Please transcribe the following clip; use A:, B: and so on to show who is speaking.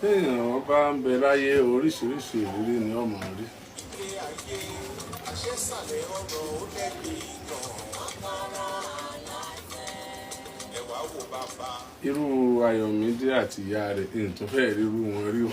A: Téèyàn bá ń bẹ láyé oríṣiríṣi ìrírí ni ọmọ rí. Irú Ayọ̀mídé àti ìyá rẹ̀ tó fẹ́ rí irú wọn rí o.